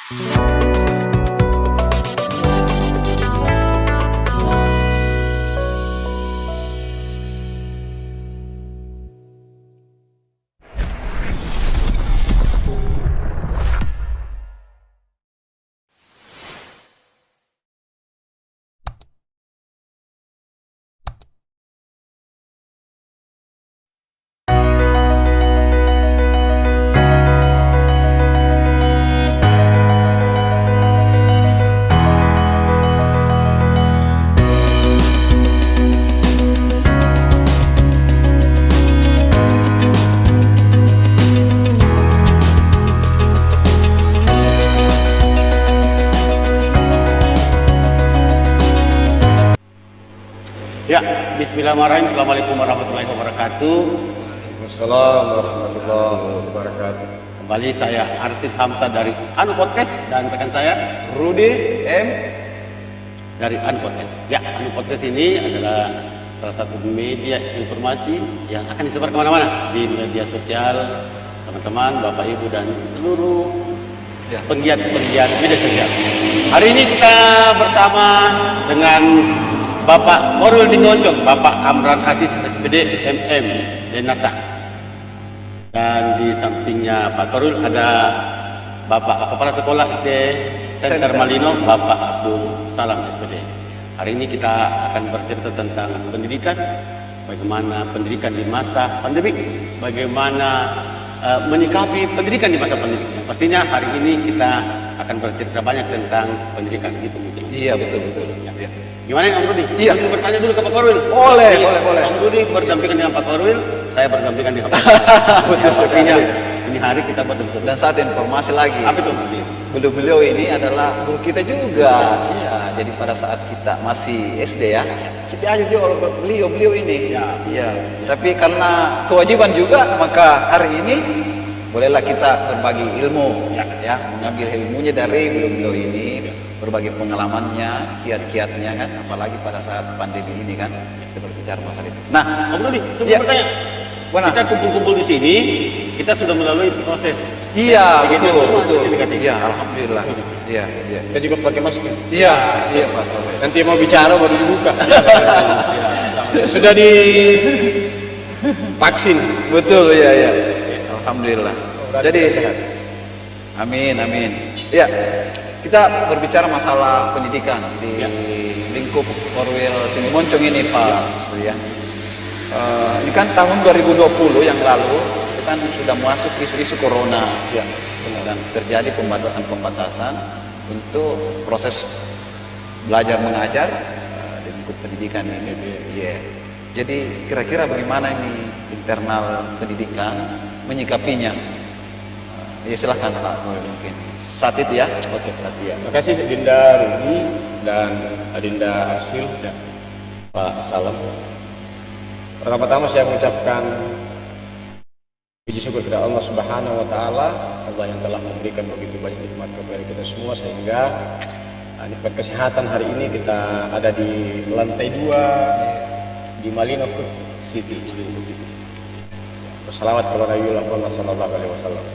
Ya, bismillahirrahmanirrahim. Assalamualaikum warahmatullahi wabarakatuh. Assalamualaikum warahmatullahi wabarakatuh. Kembali saya Arsid Hamzah dari Anu Podcast dan rekan saya Rudi M dari Anu Podcast. Ya, Anu Podcast ini adalah salah satu media informasi yang akan disebar kemana-mana di media sosial teman-teman, Bapak Ibu dan seluruh penggiat-penggiat media sosial. Hari ini kita bersama dengan Bapak Korwil Tingoncong, Bapak Amran Aziz SPD MM Denasa. Dan di sampingnya Pak Korwil ada Bapak Kepala Sekolah SD Center Malino, Bapak Abdul Salam SPD. Hari ini kita akan bercerita tentang pendidikan, bagaimana pendidikan di masa pandemi, bagaimana menyikapi pendidikan di masa pandemi. Pastinya hari ini kita akan bercerita banyak tentang pendidikan itu mungkin. Iya, betul. Ya. Gimana Om Rudi? Iya. Saya bertanya dulu ke Pak Korwil. Boleh. Om Rudi berdampingan dengan Pak Korwil, saya berdampingan dengan Pak Korwil. Betul sekali. Ini hari kita buat episode. Dan saat informasi lagi. Apa itu? Beliau ini adalah guru kita juga. Iya, jadi pada saat kita masih SD ya, sejak aja juga beliau ini. Iya. Tapi karena kewajiban juga, maka hari ini bolehlah kita berbagi ilmu, ya, mengambil ilmunya dari beliau ini, berbagi pengalamannya, kiat-kiatnya kan, apalagi pada saat pandemi ini kan, kita berbicara masalah itu. Nah, Om Rudi, sebelum bertanya, Benar. kita kumpul-kumpul di sini, kita sudah melalui proses. Iya, betul. Iya, Alhamdulillah. Iya. Kita juga pakai masker. Iya, Pak. Nanti mau bicara baru dibuka. Sudah divaksin. Betul, iya. Alhamdulillah. Jadi sehat. Amin. Ya, kita berbicara masalah pendidikan di lingkup Korwil Tingoncong ini, Pak. Ya. Ini kan tahun 2020 yang lalu, itu kan sudah masuk isu-isu corona. Ya. Dan terjadi pembatasan untuk proses belajar mengajar di lingkup pendidikan ini. Iya. Jadi kira-kira bagaimana ini internal pendidikan menyikapinya? Ya silahkan Pak, mungkin saat itu ya. Oke. Ya. Terima kasih Dinda Rudi dan Adinda Arsil, Pak Salam. Pertama-tama saya mengucapkan puji syukur kepada Allah Subhanahu wa Ta'ala, Allah yang telah memberikan begitu banyak nikmat kepada kita semua sehingga nikmat kesehatan hari ini kita ada di lantai 2 di Malino Food City. Bersalawat kepada Nabiullah sallallahu alaihi wasallam.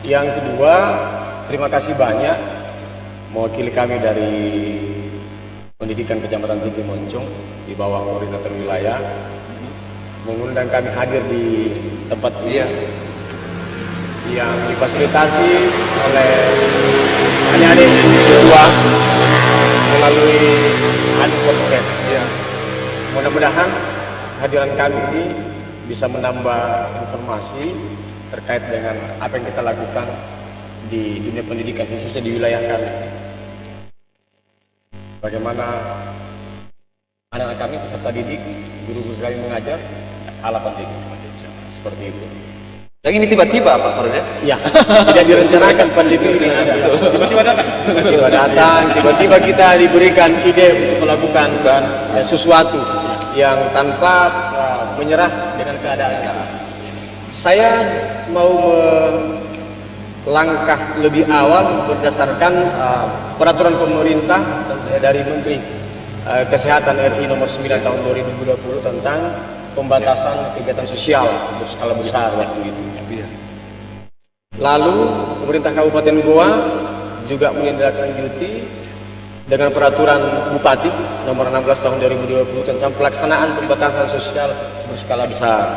Yang kedua, terima kasih banyak mewakili kami dari Pendidikan Kecamatan Tinggi Moncong di bawah koordinator wilayah mengundang kami hadir di tempat ini yang difasilitasi oleh adik-adik kedua melalui Anu Podcast. Mudah-mudahan kehadiran kami ini bisa menambah informasi terkait dengan apa yang kita lakukan di dunia pendidikan, khususnya di wilayah kami. Bagaimana anak-anak kami, peserta didik, guru-guru kami mengajar ala pendidik. Seperti itu. Yang ini tiba-tiba Pak Korwil ya? Iya, tidak direncanakan pandemi ini ada. Tiba-tiba datang, tiba-tiba kita diberikan ide untuk melakukan sesuatu yang tanpa menyerah dengan keadaan. Saya mau melangkah lebih awal berdasarkan peraturan pemerintah dari Menteri Kesehatan RI nomor 9 tahun 2020 tentang pembatasan kegiatan sosial berskala besar waktu itu. Lalu pemerintah Kabupaten Goa juga menindaklanjuti dengan peraturan Bupati nomor 16 tahun 2020 tentang pelaksanaan pembatasan sosial berskala besar.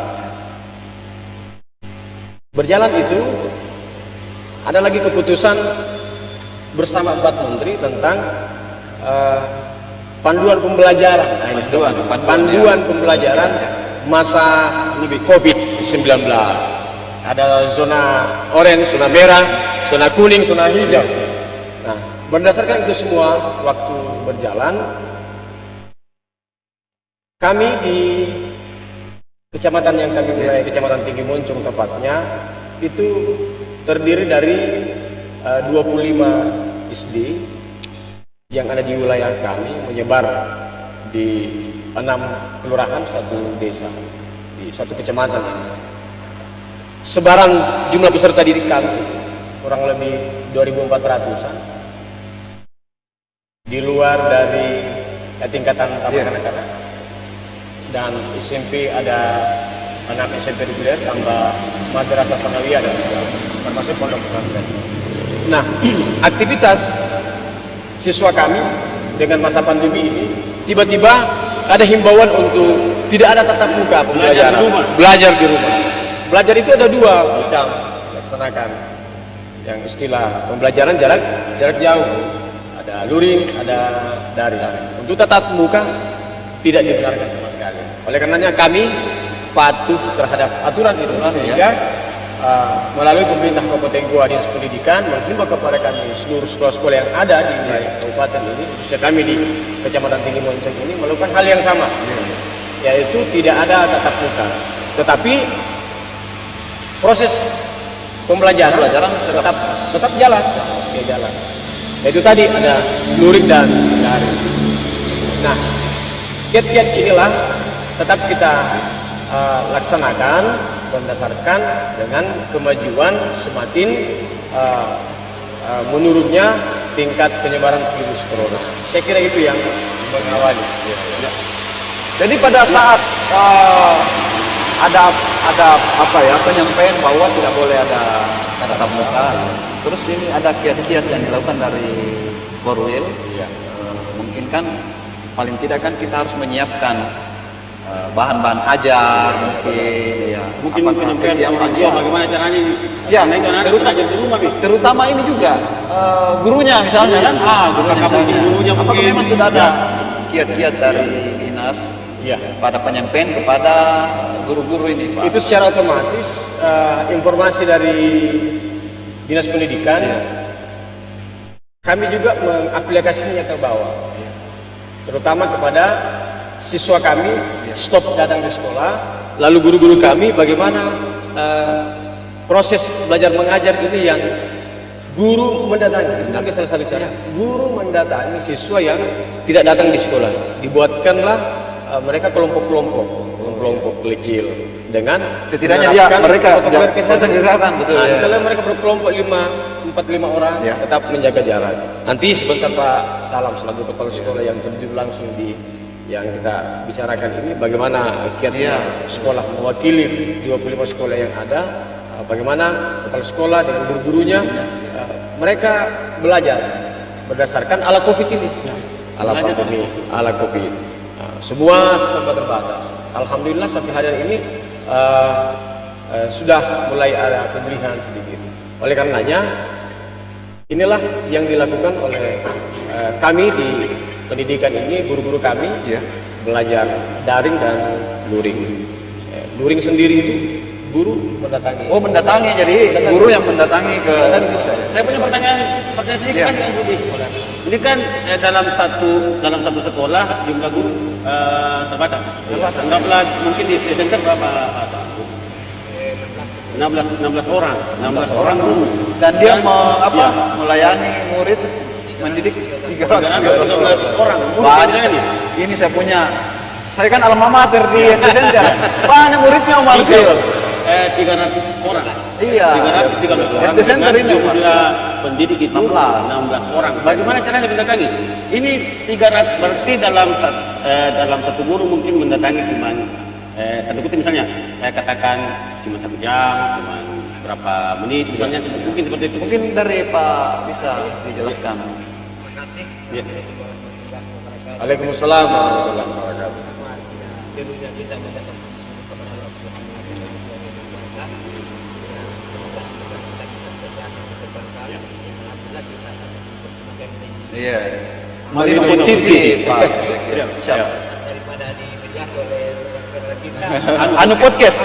Berjalan itu, ada lagi keputusan bersama 4 menteri tentang panduan pembelajaran. Panduan pembelajaran masa COVID-19. Ada zona oranye, zona merah, zona kuning, zona hijau. Nah, berdasarkan itu semua, waktu berjalan, kami di kecamatan yang kami mulai, Kecamatan Tinggi Moncong tepatnya, itu terdiri dari 25 SD yang ada di wilayah kami, menyebar di 6 kelurahan, 1 desa, di 1 kecamatan. Sebaran jumlah peserta didik kami kurang lebih 2.400-an. Di luar dari tingkatan kanak-kanak. Dan SMP ada 6 SMP reguler, tambah madrasah sanawiyah dan termasuk pondok pesantren. Nah, aktivitas siswa kami dengan masa pandemi ini, tiba-tiba ada himbauan untuk tidak ada tatap muka pembelajaran, belajar di rumah. Belajar itu ada 2 macam dilaksanakan. Yang istilah pembelajaran jarak jauh, ada luring, ada daring. Untuk tatap muka tidak dibenarkan sama sekali. Oleh karenanya kami patuh terhadap aturan itu, sehingga melalui pemerintah Kabupaten Goa Dinas Pendidikan menghimbau kepada kami seluruh sekolah-sekolah yang ada di wilayah kabupaten ini, khususnya kami di Kecamatan Tinggi Moncong ini, melakukan hal yang sama, yaitu tidak ada tatap muka, tetapi proses pembelajaran tetap jalan. Itu tadi ada luring dan daring. Nah, kiat-kiat inilah tetap kita laksanakan berdasarkan dengan kemajuan semakin menurunnya tingkat penyebaran virus corona. Saya kira itu yang mengawali. Jadi pada saat ada apa ya, penyampaian bahwa tidak boleh ada tatap muka, terus ini ada kiat-kiat yang dilakukan dari Korwil. Mungkin kan paling tidak kan kita harus menyiapkan bahan-bahan ajar, mungkin penyampaian orang tua bagaimana caranya terutama ini juga gurunya misalnya kan, gurunya apakah memang sudah ada kiat-kiat dari dinas pada penyampaian kepada guru-guru ini, Pak? Itu secara otomatis informasi dari Dinas Pendidikan, kami juga mengaplikasinya ke bawah, terutama kepada siswa kami stop datang ke sekolah, lalu guru-guru kami bagaimana proses belajar mengajar ini yang guru mendatangi. Itu salah satu cara, guru mendatangi siswa yang tidak datang di sekolah. Dibuatkanlah mereka kelompok kecil dengan setidaknya mereka kesehatan, betul. Setelah mereka berkelompok 4-5 orang, tetap menjaga jarak. Nanti sebentar Pak Salam selaku kepala sekolah yang terjun langsung di yang kita bicarakan ini, bagaimana kiat sekolah mewakili 25 sekolah yang ada, bagaimana kepala sekolah dengan guru-gurunya mereka belajar berdasarkan ala COVID ini, ala COVID. Semua serba terbatas. Alhamdulillah sampai hari ini sudah mulai ada pemulihan sedikit. Oleh karenanya inilah yang dilakukan oleh kami di pendidikan ini, guru-guru kami belajar daring dan luring. Luring sendiri itu guru mendatangi. Oh, mendatangi, jadi guru yang mendatangi ke siswa. Saya punya pertanyaan sedikit kan dengan Budi. Ini kan dalam satu sekolah jumlah guru terbatas. Jumlah mungkin di center berapa? 16 orang. 16 orang guru. Dan dia melayani murid, mendidik 300 orang. Banyak. Ini saya kan alma mater di SD Center. Banyak muridnya Umar sih. 300 orang. Iya. 313 orang. SD Center ini jumlah pendidik itu 16 orang. Bagaimana caranya mendatangi? Ini 300 berarti dalam satu guru mungkin mendatangi cuma tanda kutip misalnya, saya katakan cuma 1 jam, cuma berapa menit, misalnya mungkin seperti itu. Mungkin dari Pak bisa dijelaskan. Terima kasih. Ya. Waalaikumsalam warahmatullahi wabarakatuh. Tentunya kita mendapat bersyukur kepada Allah Subhanahu wa Ta'ala. Semoga kita kesehatan sebentar. Alhamdulillah kita Iya. Malino positif, Pak. Siap. daripada dimediasi oleh saudara kita. Anu podcast.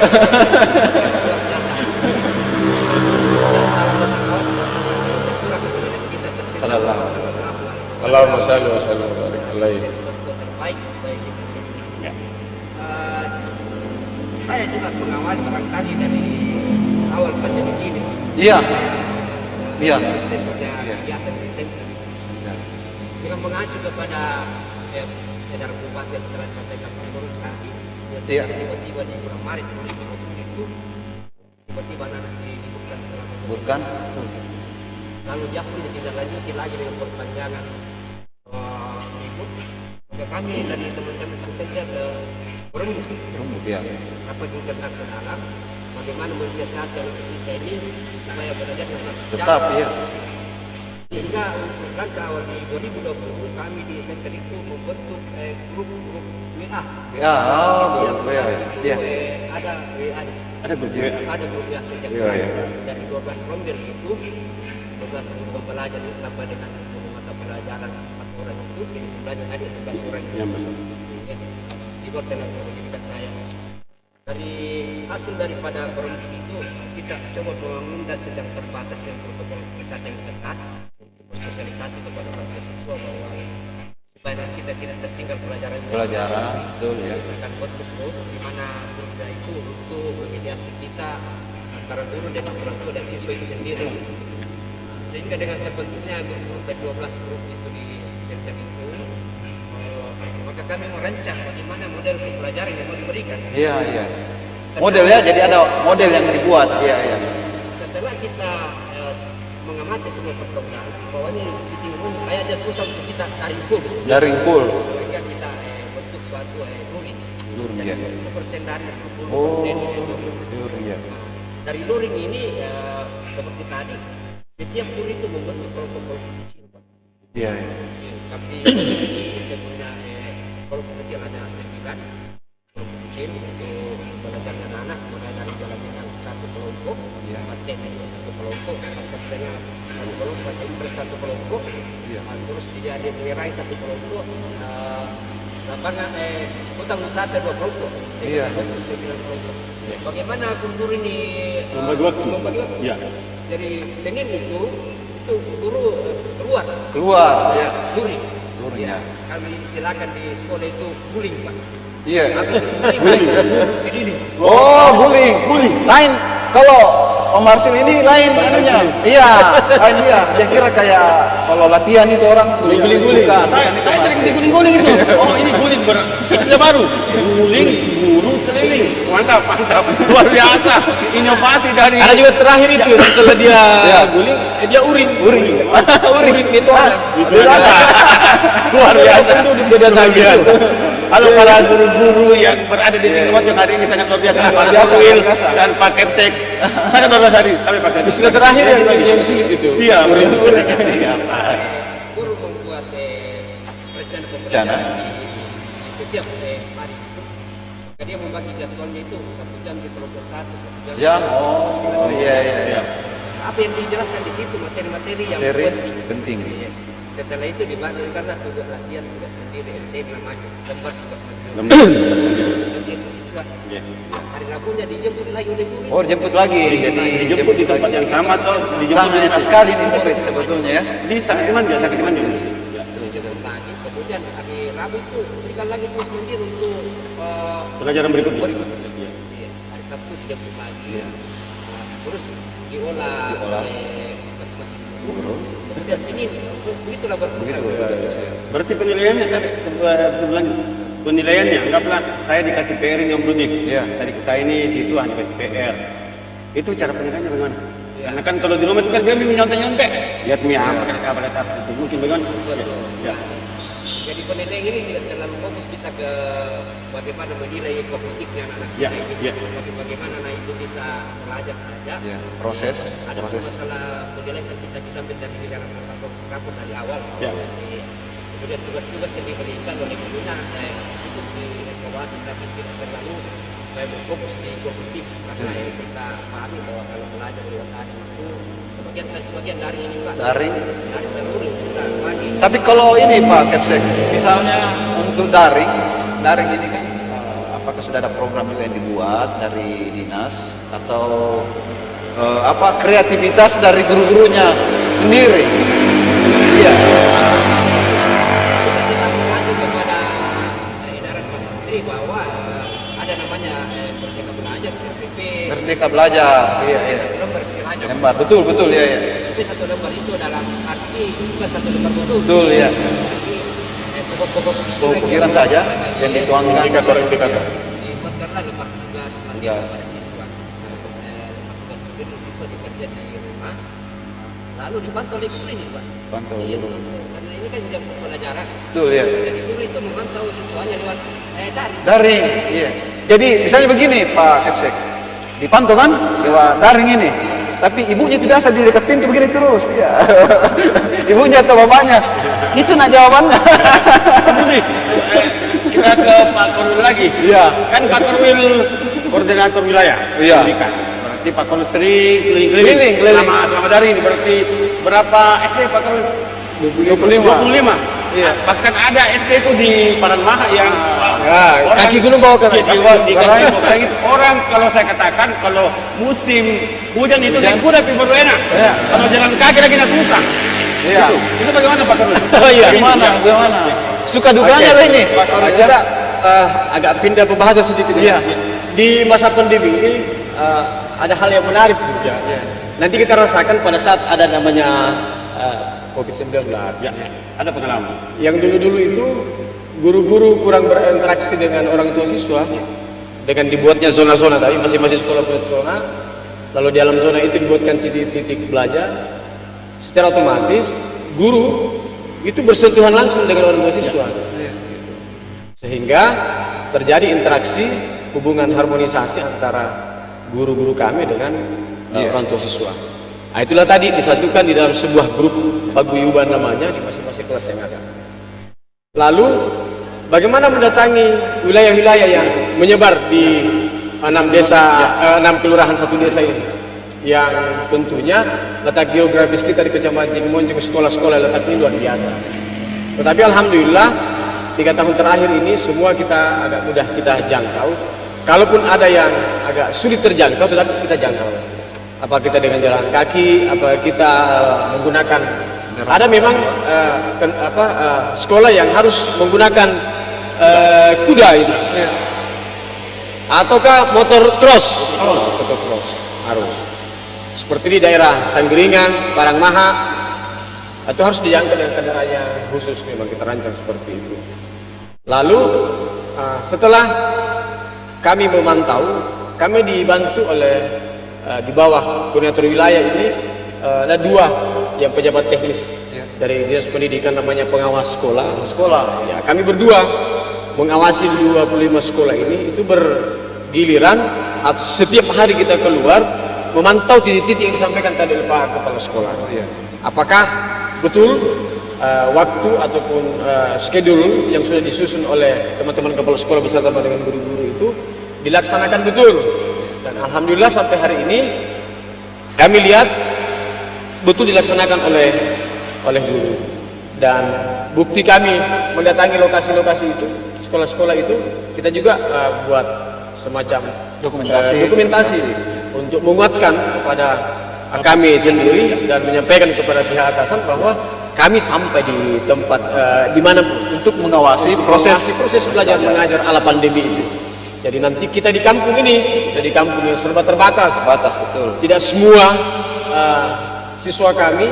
Sallallahu alaihi wasallam. Allahumma shalli wa sallim wa barik alaihi. Terbaik bagi kita semua. Saya juga mengawali barangkali dari awal pandemi ini. Iya. Iya. Saya sudah kegiatan di center. Kita mengacu kepada edaran bupati yang telah disampaikan Pak Gubernur tadi. Iya. Tiba-tiba di bulan Maret 2020 itu tiba-tiba anak diliburkan selama Bukan. lalu dia pun ditindaklanjuti lagi dengan perpanjangan libur. Maka kami dari teman-teman sektor Rumput ya. apa juga tentang ke dalam bagaimana mensiasati anak kita ini supaya belajar Tetap ya. sehingga untuk langkah awal di 2020 kami di center itu membentuk grup-grup WA. Ya, Setiap grup WA, kelas itu, ya. ada WA. Ada grup WA. Ada grup WA setiap Iya, kelas. iya. Dari 12 rombel itu 12 pembelajar itu tambah dengan mata pelajaran 4 orang itu jadi pembelajar ada 11 orang. Ya, betul. Jadi, di luar tenaga pendidikan saya. Dari hasil daripada forum itu kita coba mengundang sedang terbatas dengan protokol kesehatan yang ketat untuk bersosialisasi kepada para siswa bahwa supaya kita tidak tertinggal pelajaran Betul ya. akan bentuk grup di mana grupnya itu untuk memediasi kita antara guru dengan orang tua dan siswa itu sendiri sehingga dengan terbentuknya grup 12 grup itu di center itu maka kami merancang bagaimana model pembelajaran yang mau diberikan. Iya, iya. Model ya, jadi ada model yang dibuat. Iya, iya. Setelah kita mengamati semua perkembangan bahwa ini di timur kayaknya susah untuk kita tarik full. Daring full. Sehingga kita bentuk suatu luring. Luring ya. 10% dari 60% Oh, luring. luring ya. Dari luring ini seperti tadi setiap luring itu membentuk kelompok kecil. Iya, iya. Tapi saya punya kelompok kecil ada 9 kelompok kecil untuk belajar dengan anak mulai dari jalan dengan satu kelompok, Iya. materi juga satu kelompok, bahasa dengan satu kelompok, bahasa Inggris satu kelompok, Iya. terus dia mengerai satu kelompok, lapangan hutan wisata 2 kelompok, Iya. sehingga 9 kelompok. Bagaimana guru ini Membagi waktu. membagi waktu? Iya. Jadi Senin itu guru keluar Ya. luring. Luring ya. Kami istilahkan di sekolah itu guling, Pak. Iya. Kami guling. Guling. Oh, guling. Lain kalau Om Marsil ini lain anunya. Iya, lain dia. Dia kira kayak kalau latihan itu orang guling-guling. Saya sering diguling-guling itu. Oh, ini guling istilah baru. Guling, guru, keliling. Mantap. Luar biasa. Inovasi dari. Ada juga terakhir itu setelah dia guling, dia uring. Uring itu orang. Luar biasa. Itu beda lagi itu. Halo para guru-guru yang berada di tingkat Moncong hari ini sangat luar biasa. Pak Will dan Pak Kepsek sangat luar biasa hari. Kami Pak Kepsek. Istilah terakhir yang sulit itu. Iya, Uring. siap. Guru membuat rencana Rencana. pembelajaran di setiap hari. Maka dia membagi jadwalnya itu 1 jam di kelompok 1, 1 jam. Jam. Oh, iya. Apa yang dijelaskan di situ materi-materi yang Penting. Iya. Setelah itu dibagi karena tugas latihan, tugas mandiri, LT namanya, tempat tugas mandiri. Nanti itu siswa. Hari Rabunya dijemput lagi oleh guru. Oh, jemput lagi. Jadi Dijemput di tempat yang sama atau sangat enak sekali nih murid sebetulnya ya. Di Sakitiman juga. Dijemput lagi. Kemudian hari Rabu itu berikan lagi tugas mandiri untuk Pelajaran berikutnya. Iya. Hari Sabtu dijemput lagi. Iya. Terus diolah oleh masing-masing guru. Kemudian Senin, begitulah berputar. Berarti penilaiannya tadi sebelum penilaiannya anggaplah saya dikasih PR ini Om Rudik. Iya. Tadi saya ini siswa dikasih PR. Itu cara penilaiannya bagaimana? Karena kan kalau di rumah itu kan dia menyontek-nyontek. Lihat apa itu mungkin bagaimana? Betul. Siap. jadi penilaian ini tidak terlalu fokus kita ke bagaimana menilai kognitifnya anak-anak kita bagaimana anak itu bisa belajar saja. Proses. Ada masalah penilaian kan kita bisa ambil dari dalam rapor dari awal. Jadi, kemudian tugas-tugas yang diberikan oleh gurunya cukup dievaluasi tapi tidak terlalu fokus di kognitif karena yang kita pahami bahwa kalau belajar lewat daring itu sebagian dari ini Pak. Daring kita pagi. Tapi kalau ini Pak Kepsek, misalnya untuk daring ini kan apakah sudah ada program juga yang dibuat dari dinas atau kreativitas dari guru-gurunya sendiri? Iya. Kita mengacu kepada edaran Pak Menteri bahwa ada namanya Merdeka Belajar, PPP. Merdeka Belajar, iya. Satu lembar setengahnya. Lembar, betul ya. Tapi satu lembar itu dalam arti bukan satu lembar betul. Betul ya. Pokok-pokok pikiran saja yang dituangkan. Indikator. Dibuatkanlah lembar tugas pada siswa. Lembar tugas itu siswa dikerja di rumah. Lalu dipantau oleh guru ini Pak. Pantau guru. Karena ini kan jam pembelajaran. Betul ya. Jadi guru itu memantau siswanya lewat daring. Iya. Jadi misalnya begini Pak Kepsek, dipantau kan lewat daring ini. Tapi ibunya itu biasa di dekat pintu begini terus. Ya. Ibunya atau bapaknya. Itu nak jawabannya. Kita ke Pak Korwil lagi. Iya. Kan Pak Korwil koordinator wilayah. Iya. Berarti Pak Korwil sering keliling-keliling selama dari ini. Berarti berapa SD Pak Korwil? 25. Iya. Bahkan ada SD itu di Paranmaha yang kaki gunung bawa ke orang kalau saya katakan kalau musim hujan itu naik kuda tapi baru enak. Kalau jalan kaki lagi susah. Iya. Itu bagaimana Pak Korwil? Bagaimana? Suka dukanya lah ini. Kita agak pindah pembahasan sedikit. Iya. Di masa pandemi ini ada hal yang menarik. Nanti kita rasakan pada saat ada namanya COVID-19. Ada pengalaman. Yang dulu-dulu itu guru-guru kurang berinteraksi dengan orang tua siswa dengan dibuatnya zona-zona tadi, masing-masing sekolah buat zona, lalu di dalam zona itu dibuatkan titik-titik belajar. Secara otomatis guru itu bersentuhan langsung dengan orang tua siswa, sehingga terjadi interaksi, hubungan harmonisasi antara guru-guru kami dengan orang tua siswa. Nah, itulah tadi disatukan di dalam sebuah grup paguyuban namanya di masing-masing kelas yang ada. Lalu bagaimana mendatangi wilayah-wilayah yang menyebar di 6 kelurahan satu desa ini, yang tentunya letak geografis kita di Kecamatan Moncong, sekolah-sekolah letaknya luar biasa. Tetapi alhamdulillah 3 tahun terakhir ini semua kita agak mudah kita jangkau. Kalaupun ada yang agak sulit terjangkau, tetapi kita jangkau. Apa kita dengan jalan kaki, apa kita menggunakan, ada memang sekolah yang harus menggunakan kuda itu, ataukah motor cross, harus seperti di daerah Sanggeringan, Parangmaha, atau harus diangkat dengan kendaraan yang khusus, memang kita rancang seperti itu. Lalu setelah kami memantau, kami dibantu oleh di bawah koordinator wilayah ini ada 2 yang pejabat teknis dari Dinas Pendidikan, namanya pengawas sekolah. Ya, kami berdua mengawasi 25 sekolah ini, itu bergiliran atau setiap hari kita keluar memantau titik-titik yang disampaikan tadi oleh Pak Kepala Sekolah. Apakah betul waktu ataupun schedule yang sudah disusun oleh teman-teman kepala sekolah beserta dengan guru-guru itu dilaksanakan betul. Dan alhamdulillah sampai hari ini kami lihat betul dilaksanakan oleh guru. Dan bukti kami mendatangi lokasi-lokasi itu, sekolah-sekolah itu, kita juga buat semacam dokumentasi untuk menguatkan kepada kami sendiri dan menyampaikan kepada pihak atasan bahwa kami sampai di tempat di mana untuk mengawasi proses belajar mengajar ala pandemi itu. Jadi nanti kita di kampung ini, di kampung yang serba terbatas, betul. Tidak semua siswa kami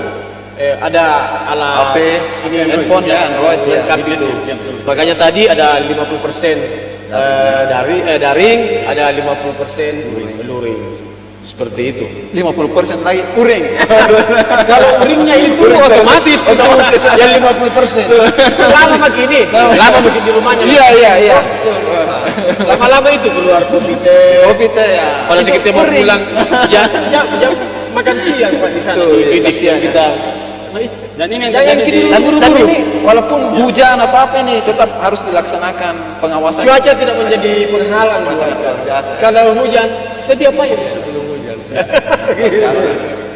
ada alat handphone Android lengkap itu. Makanya tadi ada 50% daring, ada 50% luring. Seperti itu. 50% lagi uring. Kalau uringnya itu otomatis itu yang 50%. Lama makin ini, lama makin di rumahnya. Iya. Lama-lama itu keluar kopite. Kopite ya. Pada saat kita mau pulang, jam makan siang Pak di sana. Di siang kita. Dan ini yang Jangan terjadi kita di- Tapi buru-buru. ini walaupun hujan apa ini tetap harus dilaksanakan pengawasan. Cuaca tidak menjadi penghalang Mas. Sangat luar biasa. Kalau hujan, sedia payung sebelum hujan. Biasa.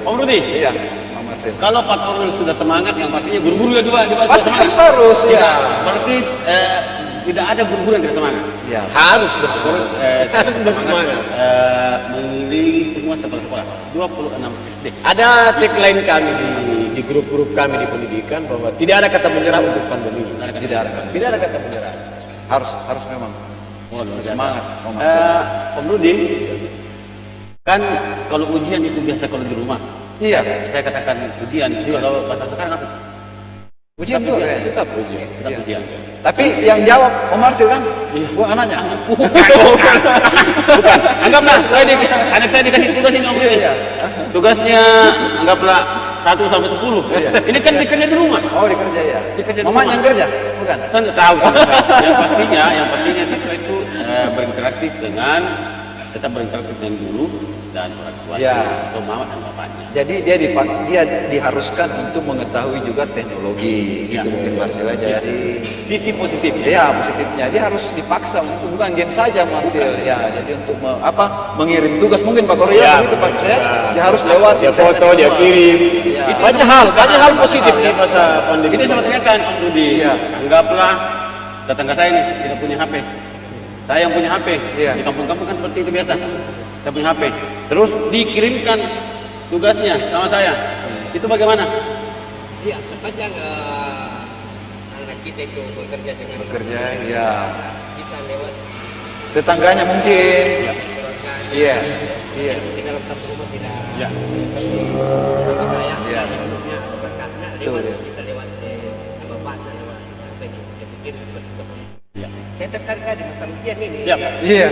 Om Rudi, Iya, Pak Marcel. kalau Pak Korwil sudah semangat, yang pastinya guru-guru ya dua Pasti harus ya. Berarti tidak ada guru-guru yang tidak semangat. Iya. Harus bersemangat. Harus bersemangat. Mengiringi semua sekolah-sekolah 26 SD. Ada tagline kami di grup-grup kami di pendidikan bahwa tidak ada kata menyerah untuk pandemi. Tidak ada. Tidak ada kata menyerah. Harus memang Luar biasa. semangat, Pak Marcel. Om Rudi, kan kalau ujian itu biasa kalau di rumah. Iya. Saya katakan ujian. Kalau bahasa sekarang apa? Ujian juga ya. Tetap ujian. Tetap Iya. ujian. Tapi yang jawab Om Marcel kan? Gua anaknya. Bukan. Anggaplah anak saya dikasih tugas ini Om Rudi. Tugasnya anggaplah 1 sampai 10. Ini kan dikerja di rumah. Oh, dikerja ya. Dikerja di Mamanya rumah. yang kerja? Bukan. Saya nggak tahu. yang pastinya siswa itu berinteraktif dengan tetap berinteraktif dengan guru dan orang tua Ya. atau mama dan bapaknya. Jadi dia diharuskan untuk mengetahui juga teknologi Ya. gitu mungkin Marcel aja. Jadi Sisi positifnya. ya positifnya dia harus dipaksa bukan game saja Marcel ya. Jadi untuk mengirim tugas mungkin Pak Korwil Ya, itu Pak saya ya. dia harus lewat Dia internet foto, dia semua. kirim. Ya. Banyak hal positif di masa pandemi. Ini saya tanyakan Om Rudi. Iya. Anggaplah tetangga saya nih tidak punya HP. Saya yang punya HP. Iya. Di kampung-kampung kan seperti itu biasa. Saya punya HP. Terus dikirimkan tugasnya sama saya. Itu bagaimana? Iya, sepanjang anak kita itu bekerja dengan Bekerja ya. bisa lewat Tetangganya mungkin. keluarga. Iya. Iya. Di dalam satu rumah tidak. Ya. Kita ya. Iya. Hidupnya berkatnya Betul, lewat ya. bisa lewat bapaknya lewat apa ini dia bikin tugas-tugasnya. Ya. Saya tertarik dengan masalah ujian ini. Siap. Iya.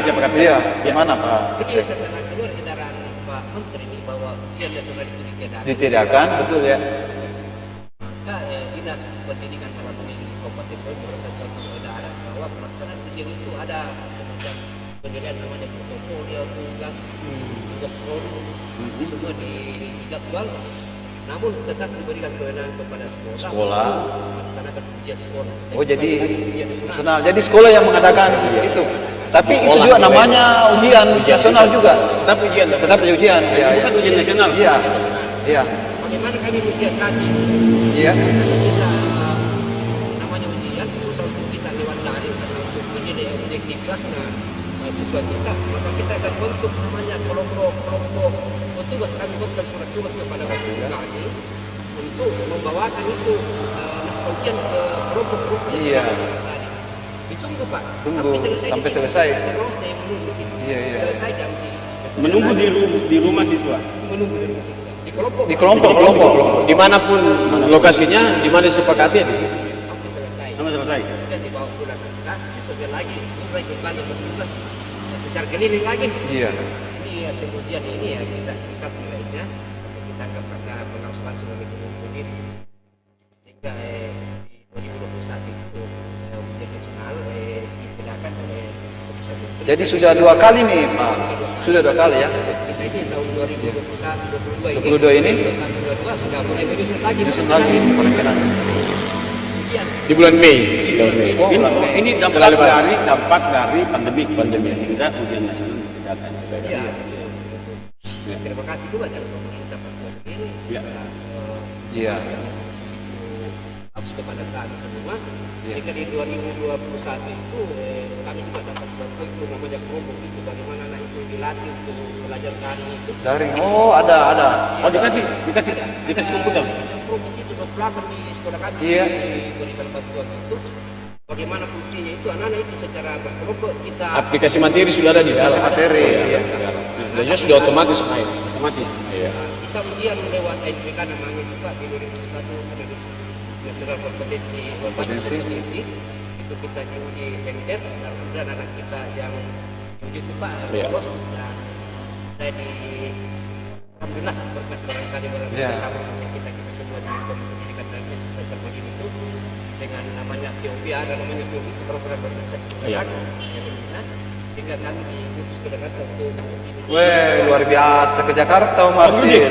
Siapa kata? Iya. Ya. Gimana Pak? Jadi setelah keluar edaran Pak Menteri ini bahwa ujian nasional itu ditiadakan. Ditiadakan betul ya. Maka Dinas Pendidikan Kabupaten Kabupaten Bogor dan suatu edaran bahwa pelaksanaan ujian itu ada semacam penilaian namanya portofolio, tugas produk, semua dijadwal. Namun tetap diberikan kewenangan kepada sekolah untuk melaksanakan ujian sekolah. Oh jadi Ujian nasional. nasional. Jadi sekolah yang mengadakan itu. Tapi itu juga namanya ujian nasional juga. Tetap ujian. Tetap ujian. Iya. Bukan ujian nasional. Iya. Iya. Bagaimana kami mensiasati Iya. kita namanya ujian susah untuk kita lewat daring karena untuk mendidik di kelas siswa kita, maka kita akan bentuk namanya kelompok petugas. Kami buatkan surat tugas kepada kami untuk membawakan itu naskah ujian ke kelompok yang Iya. sudah kita tadi. Ditunggu Pak Tunggu sampai selesai. Terus saya menunggu sini. Iya. Selesai jam Menunggu di rumah siswa. menunggu di rumah siswa. Di kelompok. Dimanapun lokasinya, dimana disepakati di situ. Sampai selesai. Sampai selesai. Kemudian dibawa pulang naskah, besoknya lagi mulai kembali bertugas secara keliling lagi. Iya. Ini hasil ujian ini ya kita nilainya, kita akan pernah pengawas langsung oleh guru sendiri. Sehingga di 2021 itu ujian nasional ditindakkan oleh keputusan menteri. Jadi sudah 2 kali nih Pak. Sudah 2 kali ya. Kita ini tahun 2021, 22 ini 21, 22 sudah mulai menyusun lagi. Menyusun lagi perencanaan. Ujian. Di bulan Mei. Oh, Ini Setelah dampak dari pandemi. Sehingga ujian nasional tidak akan Iya. Terima kasih juga dari pemerintah Pak Menteri ini. Ya. Iya. Harus kepada kami semua. Iya. Sehingga di 2021 itu kami juga dapat bantu itu namanya kelompok itu bagaimana anak itu dilatih untuk belajar daring itu. Daring. Oh, ada. Oh, dikasih komputer. Kelompok itu berpelakon di sekolah kami. Iya. Diberikan bantuan itu. Bagaimana fungsinya itu anak-anak itu secara berkelompok kita Aplikasi materi sudah ada di dalam. Materi. Iya. Sudah otomatis main. Otomatis. Iya. kita ujian lewat NPK namanya itu Pak di 2001 ada nasional kompetensi itu kita diuji senter dan kemudian anak kita yang uji itu Pak Iya. lolos dan saya di alhamdulillah berkat barangkali bersama kita semua di pendidikan dan bisnis center begini itu dengan namanya POP, ada namanya POP itu program organisasi bergerak yang dibina, sehingga kami diutus ke Jakarta untuk luar biasa ke Jakarta Marsil.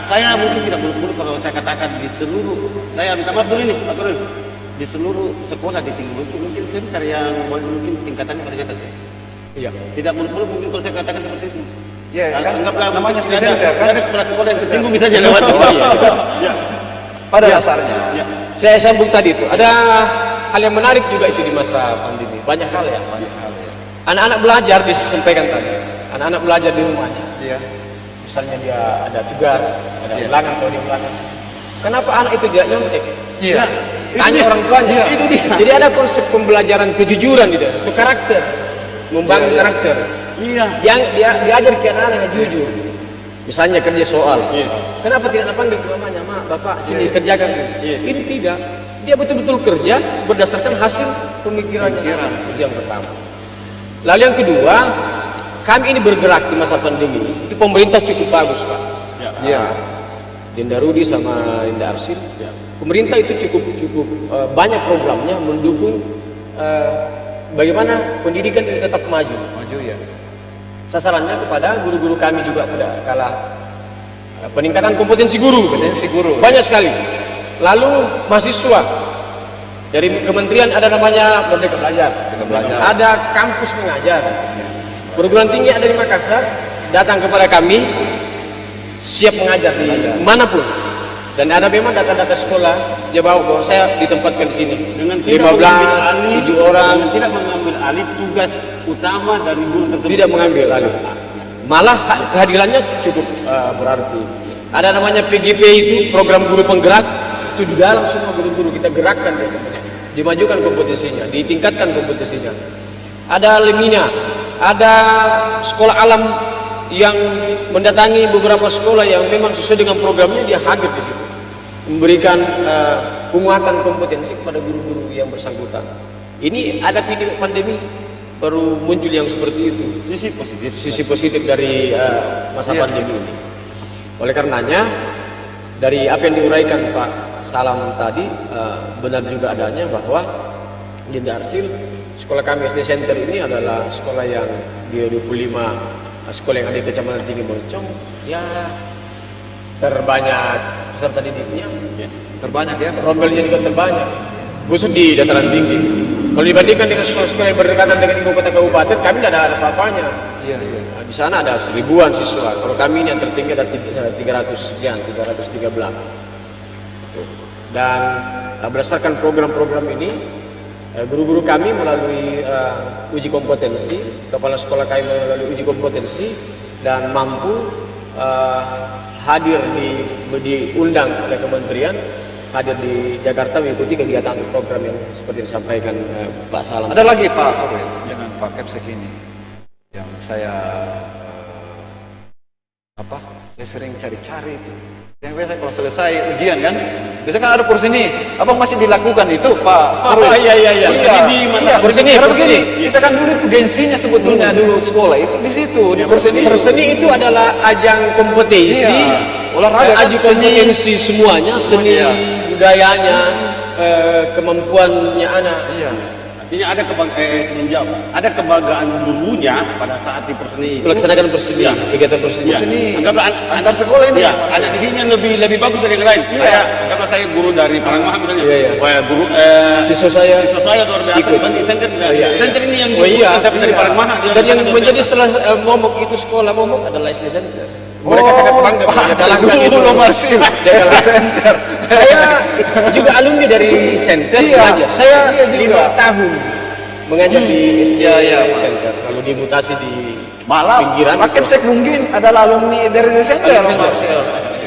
Saya mungkin tidak muluk-muluk kalau saya katakan di seluruh, saya bisa maaf dulu ini, Pak Turun, di seluruh sekolah di Tinggi Moncong mungkin center yang mungkin tingkatannya paling atas ya. Iya. Tidak muluk-muluk mungkin kalau saya katakan seperti itu. Iya, kan anggaplah namanya center. kan Ada kepala sekolah yang tersinggung bisa aja lewat. Pada dasarnya. Ya. Saya sambung tadi itu. Ada hal yang menarik juga itu di masa pandemi. Banyak hal ya. Anak-anak belajar disampaikan tadi. Anak-anak belajar di rumahnya. Iya. Misalnya dia ada tugas, ada ulangan atau dia ulangan. Kenapa anak itu tidak nyontek? Iya. Tanya orang tuanya. Itu dia. Jadi ada konsep pembelajaran kejujuran di dalam. Itu karakter, membangun karakter. Iya. Yang dia diajar ke anak-anak yang jujur. Misalnya kerja soal. Kenapa tidak panggil ke mamanya, "Ma, Bapak sini kerjakan." Ini tidak. Dia betul-betul kerja berdasarkan hasil pemikirannya. Itu yang pertama. Lalu yang kedua, kami ini bergerak di masa pandemi. Itu pemerintah cukup bagus, Pak. Iya. Dinda Rudi sama Dinda Arsil. Pemerintah itu cukup banyak programnya mendukung bagaimana pendidikan ini tetap maju. Maju ya. Sasarannya kepada guru-guru kami juga tidak kalah. Peningkatan kompetensi guru. Kompetensi guru. Banyak sekali. Lalu mahasiswa dari kementerian ada namanya Merdeka Belajar. Ada kampus mengajar. Perguruan tinggi ada di Makassar, datang kepada kami, siap mengajar di manapun. Dan ada memang data-data sekolah, dia bawa saya ditempatkan di sini. Dengan 15, 7 orang. dengan tidak mengambil alih tugas utama dari guru tersebut. Tidak mengambil alih. Malah kehadirannya cukup berarti. Ada namanya PGP itu, program guru penggerak, itu di dalam semua guru-guru kita gerakkan dia. Dimajukan kompetisinya, ditingkatkan kompetisinya. Ada Lemina, ada sekolah alam yang mendatangi beberapa sekolah yang memang sesuai dengan programnya, dia hadir di situ, memberikan penguatan kompetensi kepada guru-guru yang bersangkutan. Ini ada pandemi baru muncul yang seperti itu, sisi positif dari masa pandemi ini. Oleh karenanya dari apa yang diuraikan Pak Salam tadi, benar juga adanya bahwa Dinda Arsil, sekolah kami SD Center ini adalah sekolah yang di 25 sekolah yang ada di Kecamatan Tinggi Moncong, ya terbanyak peserta didiknya, Terbanyak ya. rombelnya juga terbanyak, khusus di dataran tinggi. Kalau dibandingkan dengan sekolah-sekolah yang berdekatan dengan ibu kota kabupaten, kami tidak ada apa-apanya. Iya. Nah, di sana ada 1000-an siswa. Kalau kami ini yang tertinggi ada 300 sekian, 313. Dan berdasarkan program-program ini, guru-guru kami melalui uji kompetensi, kepala sekolah kami melalui uji kompetensi, dan mampu hadir diundang oleh kementerian, hadir di Jakarta mengikuti kegiatan untuk program yang seperti disampaikan Pak Salam. Ada lagi Pak Turun dengan Pak Kepsek ini yang saya saya sering cari-cari itu. Yang biasa kalau selesai ujian kan, biasanya kan ada kursi ini. Abang masih dilakukan itu Pak Turun? Iya. Iya, kursi ini. Kita kan dulu itu gengsinya sebetulnya dulu sekolah itu di situ di kursi ini. Perseni itu adalah ajang kompetisi, olahraga, ajang kompetensi semuanya, seni, budayanya, kemampuannya anak. Iya. Artinya ada ada kebanggaan gurunya pada saat di perseni Melaksanakan perseni, kegiatan perseni. Anggaplah antar sekolah ini. anak didiknya lebih bagus dari yang lain. Anggaplah saya guru dari Parangmaha misalnya. Guru siswa saya luar biasa ikut di center. Center ini yang tapi dari Parangmaha. Dan yang menjadi setelah momok itu sekolah momok adalah SD Center. Mereka sangat bangga menyekolahkan itu. Masih SD Center. Saya juga alumni dari Center belajar. Saya 5 tahun mengajar di SD Center. Lalu dimutasi di pinggiran. Pak Kepsek mungkin adalah alumni dari Center.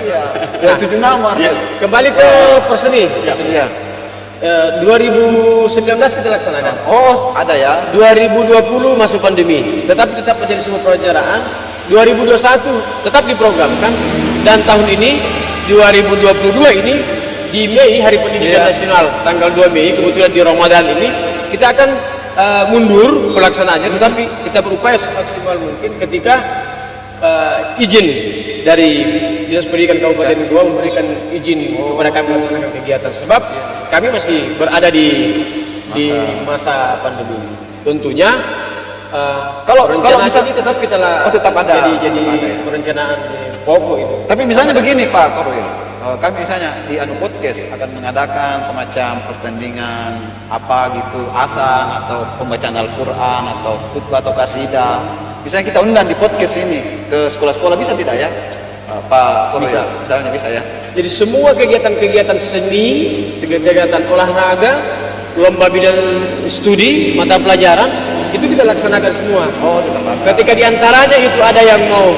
Iya. 7 nama. Kembali ke perseni. 2019 kita laksanakan. Oh, ada ya. 2020 masuk pandemi, tetapi tetap menjadi sebuah pelajaran. 2021 tetap diprogramkan, dan tahun ini 2022 ini di Mei Hari Pendidikan Nasional tanggal 2 Mei, kebetulan di Ramadan ini kita akan mundur pelaksanaannya, tetapi kita berupaya semaksimal mungkin ketika izin dari Dinas Pendidikan Kabupaten Goa memberikan izin kepada kami melaksanakan kegiatan sebab kami masih berada di masa pandemi. Tentunya Kalau rencana misal- ini tetap kita tetap ada. jadi Tetap ada, ya. perencanaan pokok itu. Tapi misalnya begini Pak Korwil, kami misalnya di Anu Podcast akan mengadakan semacam pertandingan apa gitu, azan atau pembacaan Al-Quran atau khutbah atau kasidah. Misalnya kita undang di podcast ini ke sekolah-sekolah, bisa tidak ya Pak Korwil? Bisa. Misalnya bisa ya. Jadi semua kegiatan-kegiatan seni, kegiatan olahraga, lomba bidang studi, mata pelajaran itu kita laksanakan semua. Oh, tetap ada. Ketika diantaranya itu ada yang mau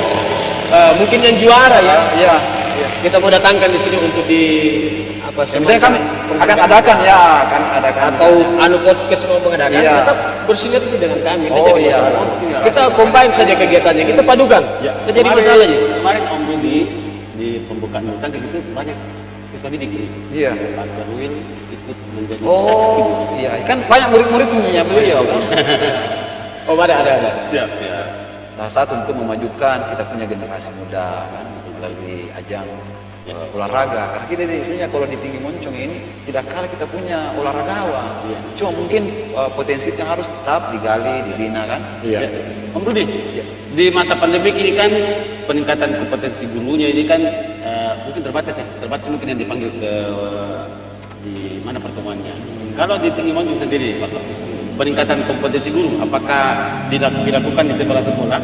mungkin yang juara ya, Iya. kita mau datangkan di sini untuk di apa Misalnya kami akan adakan ya, akan adakan atau anu podcast mau mengadakan, Iya. tetap bersinergi dengan kami. Tidak Oh, jadi iya. masalah. Kita combine saja kegiatannya, kita padukan. Tidak jadi Kemarin- masalah aja. Kemarin Om Budi di pembukaan hutan kayak gitu banyak siswa didik. Iya. Pak Darwin ikut menjadi saksi. Oh, iya, kan banyak murid-muridnya beliau kan. Oh ada. Siap, siap. Salah satu untuk memajukan kita punya generasi muda kan melalui ajang olahraga. Karena kita sebenarnya kalau di Tinggi Moncong ini tidak kalah kita punya olahragawan. Cuma mungkin potensinya harus tetap digali, dibina kan. Iya. Om Rudi, di masa pandemi ini kan peningkatan kompetensi gurunya ini kan mungkin terbatas ya, terbatas mungkin yang dipanggil ke di mana pertemuannya. Kalau di Tinggi Moncong sendiri, Pak, peningkatan kompetensi guru apakah dilakukan di sekolah-sekolah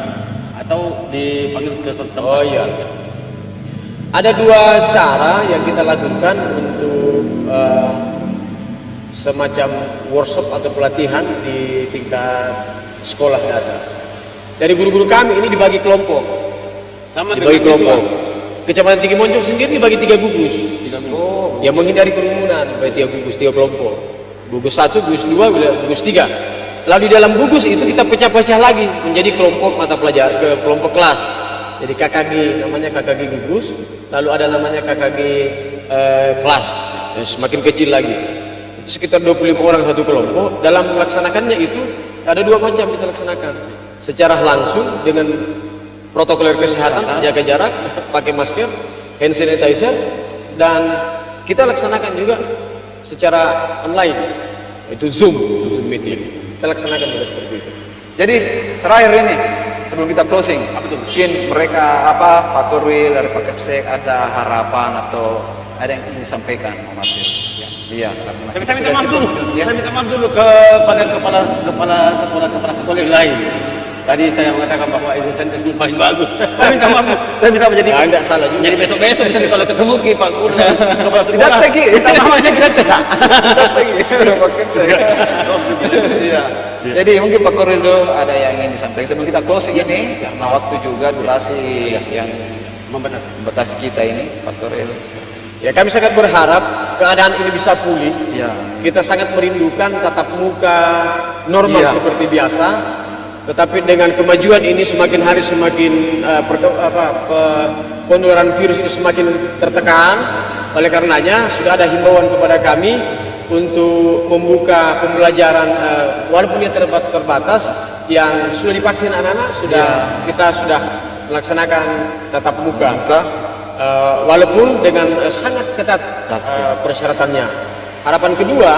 atau dipanggil ke suatu tempat? Oh iya. Ada dua cara yang kita lakukan untuk semacam workshop atau pelatihan di tingkat sekolah dasar. Dari guru-guru kami ini dibagi kelompok. Sama Dibagi dengan kelompok. siswa. Kecamatan Tinggi Moncong sendiri dibagi 3 gugus. Oh, Yang menghindari kerumunan, berarti 3 gugus, 3 kelompok. Gugus 1, gugus 2, gugus 3. Lalu di dalam gugus itu kita pecah-pecah lagi menjadi kelompok mata pelajaran, ke kelompok kelas. Jadi KKG, namanya KKG gugus, lalu ada namanya KKG kelas, yang semakin kecil lagi. Itu sekitar 25 orang satu kelompok. Dalam melaksanakannya itu ada 2 macam kita laksanakan. Secara langsung dengan protokol kesehatan, jaga jarak, pakai masker, hand sanitizer, dan kita laksanakan juga secara online, itu Zoom meeting. Kita laksanakan juga seperti itu. jadi terakhir ini sebelum kita closing, mungkin mereka Pak Korwil dari Pak Kepsek ada harapan atau ada yang ingin disampaikan, Pak Marsir? Iya. karena Tapi saya minta sudah maaf dulu. Ya. Saya minta maaf dulu kepada kepala sekolah yang lain. Tadi saya mengatakan bahwa itu sentence paling bagus. Saya minta maaf. Saya bisa menjadi Enggak salah juga. Jadi besok-besok bisa kalau ketemu ki Pak Guru dan kepala sekolah. Tidak lagi. Kita namanya kita cekak. Pak Kepsek. Iya. Jadi mungkin Pak Korwil dulu ada yang ingin disampaikan sebelum kita closing ini, karena waktu juga durasi yang membatasi kita ini, Pak Korwil. Ya kami sangat berharap keadaan ini bisa pulih. Iya. Kita sangat merindukan tatap muka normal Iya. seperti biasa. Tetapi dengan kemajuan ini semakin hari semakin penularan virus ini semakin tertekan. Oleh karenanya sudah ada himbauan kepada kami untuk membuka pembelajaran walaupun dia terbatas yang sudah divaksin anak-anak kita sudah melaksanakan tatap muka. Walaupun dengan sangat ketat persyaratannya. Harapan kedua,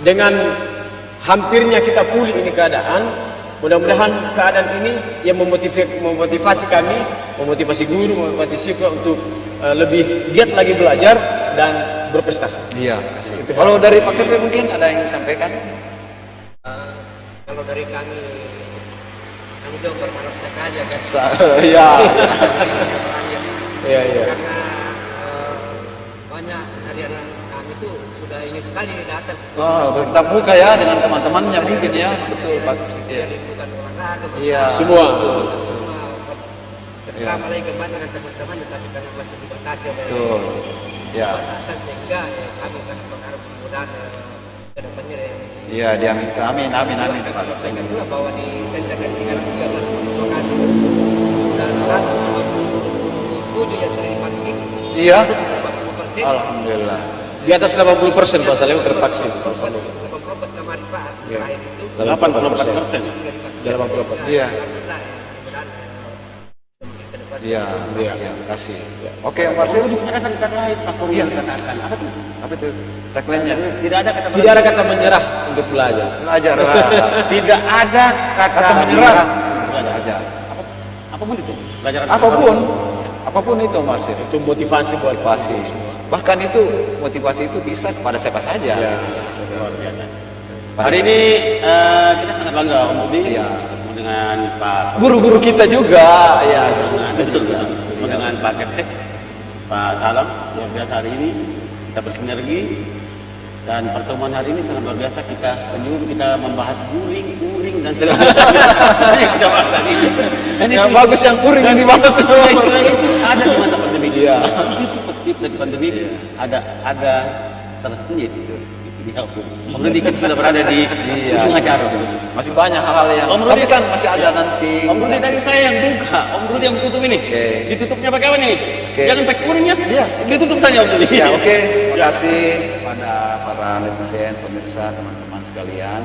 dengan hampirnya kita pulih ini keadaan, mudah-mudahan keadaan ini yang memotivasi kami, memotivasi guru, memotivasi siswa untuk lebih giat lagi belajar dan berprestasi. Iya. Kalau dari Pak Kepsek mungkin ada yang disampaikan? Kalau dari kami juga berharap sekali agar Iya. Iya. karena banyak dari anak kami itu sudah ingin sekali datang ke Oh, tetap muka ya dengan teman-temannya mungkin ya. Betul Pak. Iya. jadi bukan olahraga Iya. Semua. semua Iya. apalagi kembali dengan teman-teman tapi karena masih dibatasi oleh Betul. Ya. batasan sehingga kami sangat berharap mudah-mudahan ke depannya Iya, diamin. Amin. Pak. saya ingat juga bahwa di Center dan 313 siswa kami sudah 257 yang sudah divaksin. Iya. 80%. Alhamdulillah. Di atas 80% pasalnya tervaksin. 84 kemarin Pak, Iya. terakhir itu 84%. sudah divaksin. 84%. Iya. Alhamdulillah, mudah-mudahan Iya, Iya. iya, kasih. Oke, Marcel. Ada kata lain Pak Kori yang katakan. Apa tuh? Apa itu tagline-nya? Tidak ada kata Tidak ada kata menyerah untuk belajar. Belajar. Tidak ada kata menyerah. Belajar. Belajar. Apapun itu. Pelajaran Apapun itu Marcel. Itu motivasi buat Motivasi. Bahkan itu motivasi itu bisa kepada siapa saja. Iya. luar biasa. Hari ini kita sangat bangga Om Budi Iya. bertemu dengan Pak Guru-guru kita juga, ya. betul. Bertemu dengan Pak Kepsek, Pak Salam. Luar biasa hari ini kita bersinergi dan pertemuan hari ini sangat luar biasa. Kita senyum, kita membahas guring dan segala macam yang kita bahas hari ini. Dan Yang bagus yang kuring yang dibahas semua. istilah itu ada di masa pandemi. Iya. Sisi positif dari pandemi ada salah satunya itu. Dia Om Rudi kita sudah berada di ujung acara. Masih banyak hal-hal yang Om Rudi tapi kan masih ada nanti. Om Rudi dari saya yang buka, Om Rudi yang tutup ini. Oke. Ditutupnya pakai apa nih? Oke. Jangan pakai kuringnya. Iya. Ditutup saja Om Rudi. Ya, oke. Terima kasih kepada para netizen, pemirsa, teman-teman sekalian.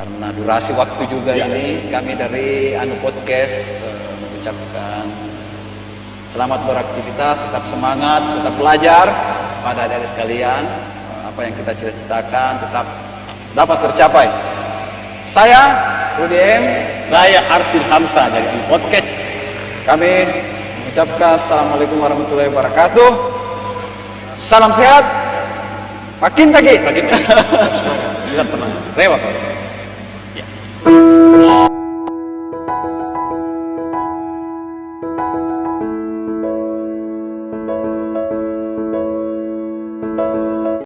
Karena durasi waktu juga ini, kami dari Anu Podcast mengucapkan selamat beraktivitas, tetap semangat, tetap belajar pada adik-adik sekalian. Apa yang kita cita-citakan tetap dapat tercapai. Saya Rudi M. Saya Arsil Hamzah dari Anu Podcast. Kami mengucapkan Assalamualaikum warahmatullahi wabarakatuh. Salam sehat. Makin tagi. Tetap semangat. Rewak.